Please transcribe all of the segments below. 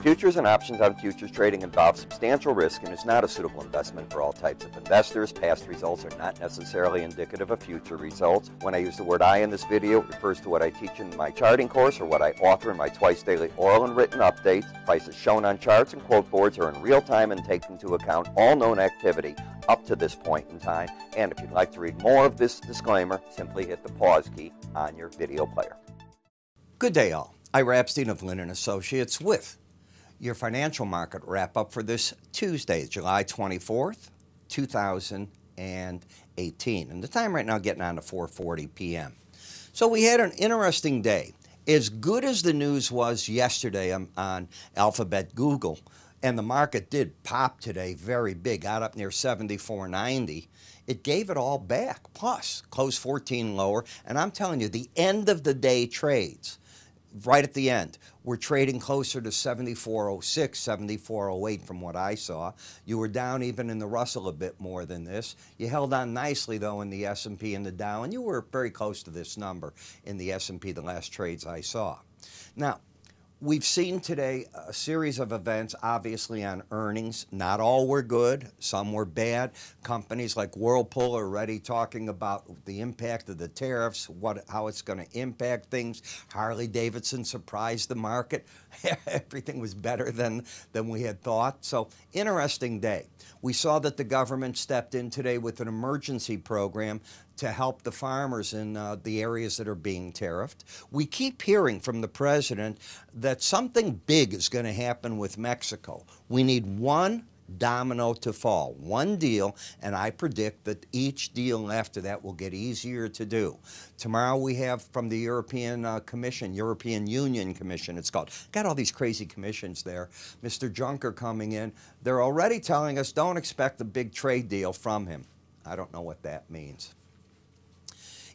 Futures and options on futures trading involve substantial risk and is not a suitable investment for all types of investors. Past results are not necessarily indicative of future results. When I use the word I in this video, it refers to what I teach in my charting course or what I author in my twice daily oral and written updates. Prices shown on charts and quote boards are in real time and take into account all known activity up to this point in time. And if you'd like to read more of this disclaimer, simply hit the pause key on your video player. Good day, all. Ira Epstein of Linn Associates with your financial market wrap-up for this Tuesday, July 24th, 2018. And the time right now getting on to 4:40 p.m. So we had an interesting day. As good as the news was yesterday on Alphabet Google, and the market did pop today very big, got up near 74.90, it gave it all back. Plus, closed 14 lower. And I'm telling you, the end of the day trades, right at the end, we're trading closer to 74.06, 74.08 from what I saw. You were down even in the Russell a bit more than this. You held on nicely, though, in the S&P and the Dow, and you were very close to this number in the S&P the last trades I saw. Now, we've seen today a series of events, obviously, on earnings. Not all were good. Some were bad. Companies like Whirlpool are already talking about the impact of the tariffs, how it's going to impact things. Harley-Davidson surprised the market. Everything was better than we had thought. So, interesting day. We saw that the government stepped in today with an emergency program to help the farmers in the areas that are being tariffed. We keep hearing from the president that something big is going to happen with Mexico. We need one domino to fall, one deal, and I predict that each deal after that will get easier to do. Tomorrow we have from the European Commission, European Union Commission, it's called. Got all these crazy commissions there. Mr. Juncker coming in. They're already telling us don't expect a big trade deal from him. I don't know what that means.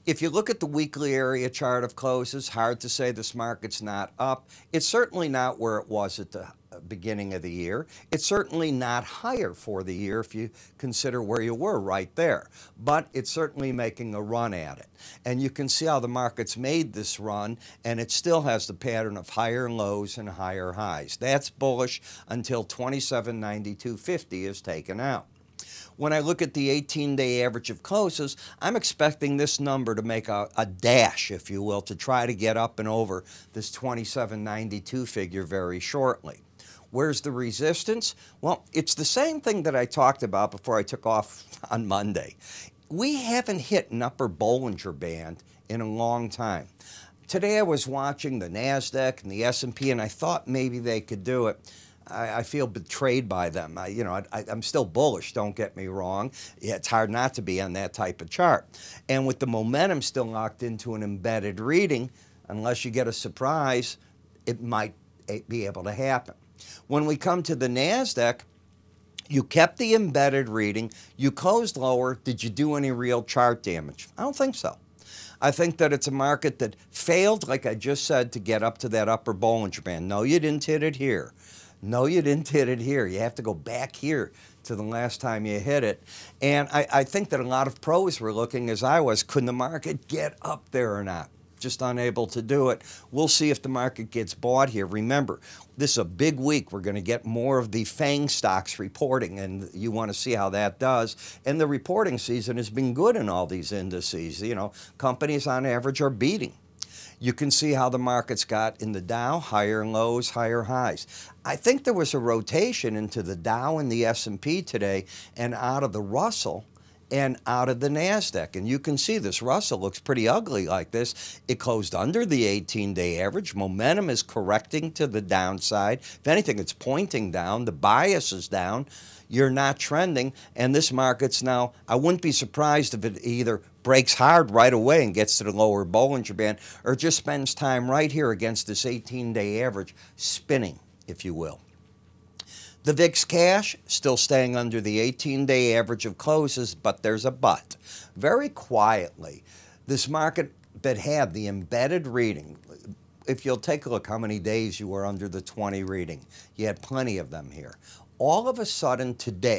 If you look at the weekly area chart of closes, hard to say this market's not up. It's certainly not where it was at the beginning of the year. It's certainly not higher for the year if you consider where you were right there. But it's certainly making a run at it. And you can see how the market's made this run, and it still has the pattern of higher lows and higher highs. That's bullish until 27.9250 is taken out. When I look at the 18-day average of closes, I'm expecting this number to make a dash, if you will, to try to get up and over this 27.92 figure very shortly. Where's the resistance? Well, it's the same thing that I talked about before I took off on Monday. We haven't hit an upper Bollinger Band in a long time. Today I was watching the NASDAQ and the S&P, and I thought maybe they could do it. I feel betrayed by them. I'm still bullish, don't get me wrong. Yeah, it's hard not to be on that type of chart. And with the momentum still locked into an embedded reading, unless you get a surprise, it might be able to happen. When we come to the NASDAQ, you kept the embedded reading. You closed lower. Did you do any real chart damage? I don't think so. I think that it's a market that failed, like I just said, to get up to that upper Bollinger Band. No, you didn't hit it here. No, you didn't hit it here. You have to go back here to the last time you hit it. And I think that a lot of pros were looking, as I was, could the market get up there or not? Just unable to do it. We'll see if the market gets bought here. Remember, this is a big week. We're going to get more of the FANG stocks reporting, and you want to see how that does. And the reporting season has been good in all these indices. You know, companies on average are beating. You can see how the markets got in the Dow, higher lows, higher highs. I think there was a rotation into the Dow and the S&P today and out of the Russell and out of the NASDAQ. And you can see this Russell looks pretty ugly like this. It closed under the 18-day average. Momentum is correcting to the downside. If anything, it's pointing down. The bias is down. You're not trending. And this market's now, I wouldn't be surprised if it either breaks hard right away and gets to the lower Bollinger Band, or just spends time right here against this 18-day average, spinning, if you will. The VIX cash still staying under the 18-day average of closes, but there's a but. Very quietly, this market that had the embedded reading, if you'll take a look how many days you were under the 20 reading, you had plenty of them here. All of a sudden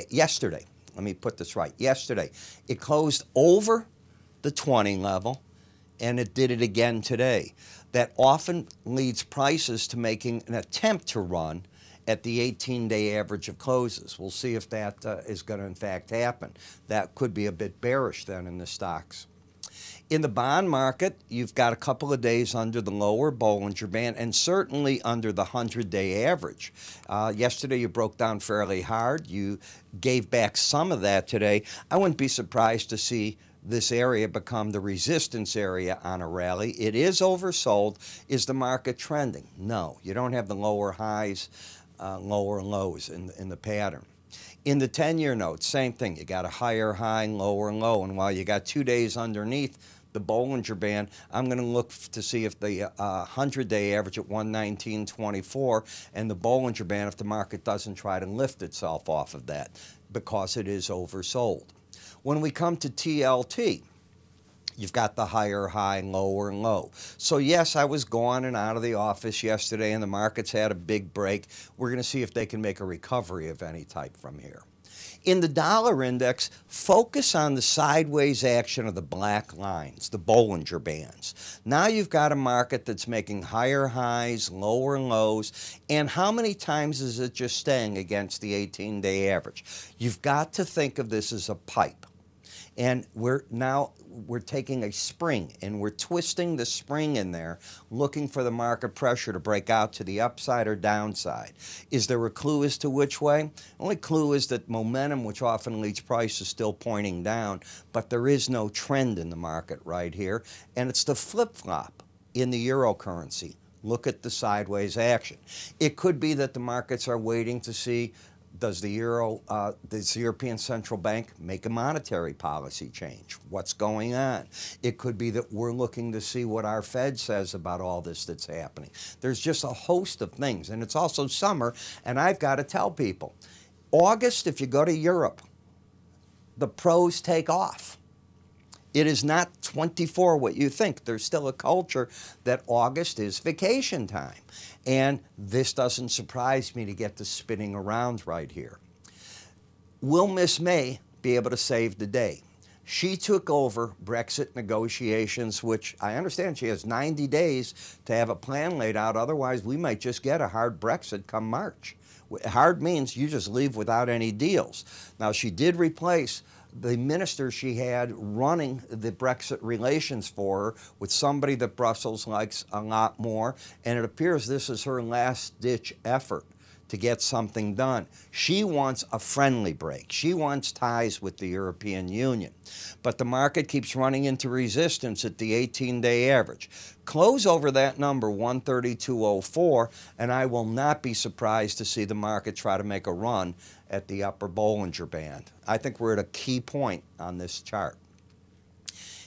yesterday, let me put this right, yesterday, it closed over the 20 level, and it did it again today. That often leads prices to making an attempt to run at the 18-day average of closes. We'll see if that is going to in fact happen. That could be a bit bearish then in the stocks. In the bond market, you've got a couple of days under the lower Bollinger Band and certainly under the 100-day average. Yesterday you broke down fairly hard. You gave back some of that today. I wouldn't be surprised to see this area become the resistance area on a rally. It is oversold. Is the market trending? No. You don't have the lower highs, lower lows in the pattern. In the 10-year note, same thing. You got a higher high, lower low. And while you got 2 days underneath the Bollinger Band, I'm going to look to see if the 100-day average at 119.24 and the Bollinger Band, if the market doesn't try to lift itself off of that, because it is oversold. When we come to TLT, you've got the higher high, lower low. So yes, I was gone and out of the office yesterday and the markets had a big break. We're going to see if they can make a recovery of any type from here. In the dollar index, focus on the sideways action of the black lines, the Bollinger Bands. Now you've got a market that's making higher highs, lower lows, and how many times is it just staying against the 18-day average? You've got to think of this as a pipe. And we're taking a spring and we're twisting the spring in there, looking for the market pressure to break out to the upside or downside. Is there a clue as to which way? The only clue is that momentum, which often leads price, is still pointing down, but there is no trend in the market right here. And it's the flip-flop in the eurocurrency. Look at the sideways action. It could be that the markets are waiting to see, does the European Central Bank make a monetary policy change? What's going on? It could be that we're looking to see what our Fed says about all this that's happening. There's just a host of things, and it's also summer, and I've got to tell people, August, if you go to Europe, the pros take off. It is not 24 what you think. There's still a culture that August is vacation time. And this doesn't surprise me to get the spinning around right here. Will Miss May be able to save the day? She took over Brexit negotiations, which I understand she has 90 days to have a plan laid out. Otherwise, we might just get a hard Brexit come March. Hard means you just leave without any deals. Now, she did replace the minister she had running the Brexit relations for her with somebody that Brussels likes a lot more, and it appears this is her last-ditch effort to get something done. She wants a friendly break. She wants ties with the European Union. But the market keeps running into resistance at the 18-day average. Close over that number, 132.04, and I will not be surprised to see the market try to make a run at the upper Bollinger Band. I think we're at a key point on this chart.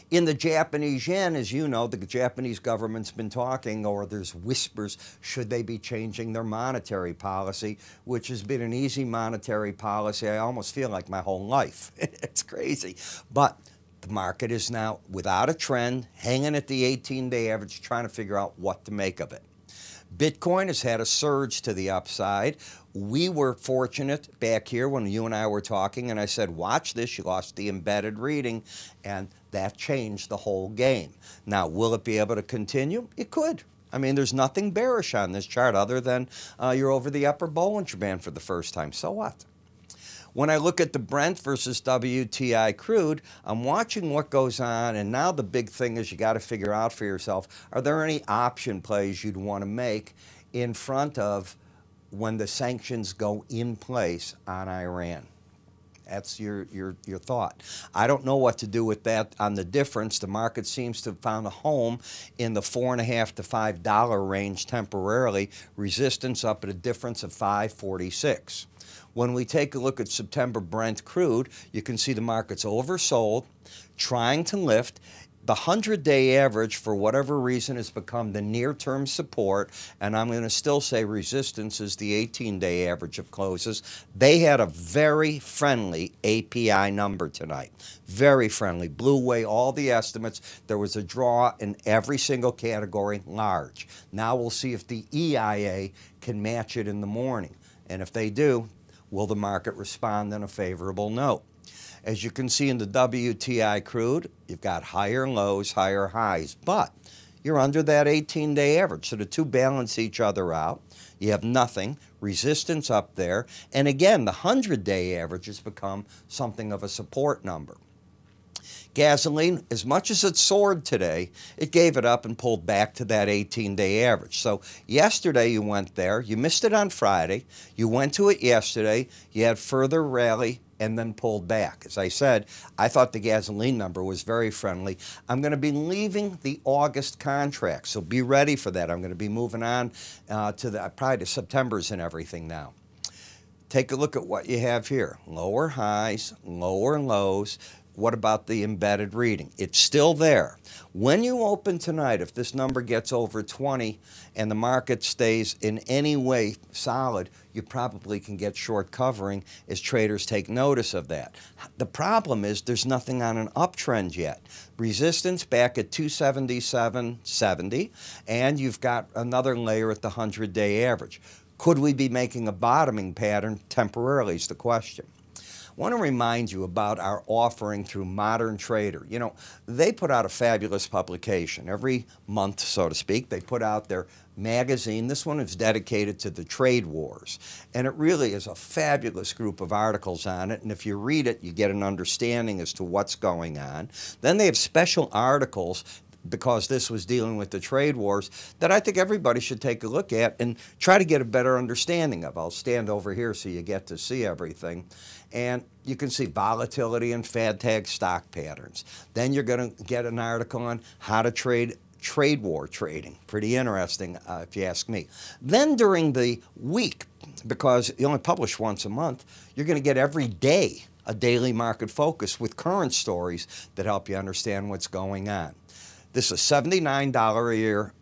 In the Japanese yen, as you know, the Japanese government's been talking, or there's whispers, should they be changing their monetary policy, which has been an easy monetary policy, I almost feel like my whole life. It's crazy. But the market is now without a trend, hanging at the 18-day average, trying to figure out what to make of it. Bitcoin has had a surge to the upside. We were fortunate back here when you and I were talking, and I said, watch this, you lost the embedded reading, and that changed the whole game. Now, will it be able to continue? It could. I mean, there's nothing bearish on this chart other than you're over the upper Bollinger Band for the first time. So what? When I look at the Brent versus WTI crude, I'm watching what goes on, and now the big thing is you got to figure out for yourself, are there any option plays you'd want to make in front of when the sanctions go in place on Iran? That's your thought. I don't know what to do with that on the difference. The market seems to have found a home in the $4.50 to $5 range temporarily. Resistance up at a difference of 5.46. When we take a look at September Brent crude, you can see the market's oversold, trying to lift. The 100-day average, for whatever reason, has become the near-term support, and I'm going to still say resistance is the 18-day average of closes. They had a very friendly API number tonight. Very friendly. Blew away all the estimates. There was a draw in every single category, large. Now we'll see if the EIA can match it in the morning. And if they do, will the market respond in a favorable note? As you can see in the WTI crude, you've got higher lows, higher highs, but you're under that 18-day average. So the two balance each other out. You have nothing, resistance up there, and again, the 100-day average has become something of a support number. Gasoline, as much as it soared today, it gave it up and pulled back to that 18-day average. So yesterday you went there, you missed it on Friday, you went to it yesterday, you had further rally and then pulled back. As I said, I thought the gasoline number was very friendly. I'm going to be leaving the August contract, so be ready for that. I'm going to be moving on to probably to September's and everything now. Take a look at what you have here. Lower highs, lower lows. What about the embedded reading? It's still there. When you open tonight, if this number gets over 20 and the market stays in any way solid, you probably can get short covering as traders take notice of that. The problem is there's nothing on an uptrend yet. Resistance back at 277.70, and you've got another layer at the 100-day average. Could we be making a bottoming pattern temporarily is the question. I want to remind you about our offering through Modern Trader. You know, they put out a fabulous publication. Every month, so to speak, they put out their magazine. This one is dedicated to the trade wars. And it really is a fabulous group of articles on it. And if you read it, you get an understanding as to what's going on. Then they have special articles, because this was dealing with the trade wars, that I think everybody should take a look at and try to get a better understanding of. I'll stand over here so you get to see everything. And you can see volatility and fad tag stock patterns. Then you're going to get an article on how to trade war trading. Pretty interesting, if you ask me. Then during the week, because you only publish once a month, you're going to get every day a daily market focus with current stories that help you understand what's going on. This is a $79 a year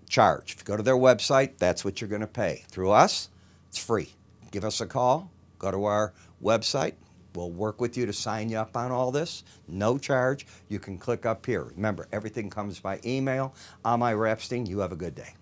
charge. If you go to their website, that's what you're going to pay. Through us, it's free. Give us a call. Go to our website. We'll work with you to sign you up on all this. No charge. You can click up here. Remember, everything comes by email. I'm Ira Epstein. You have a good day.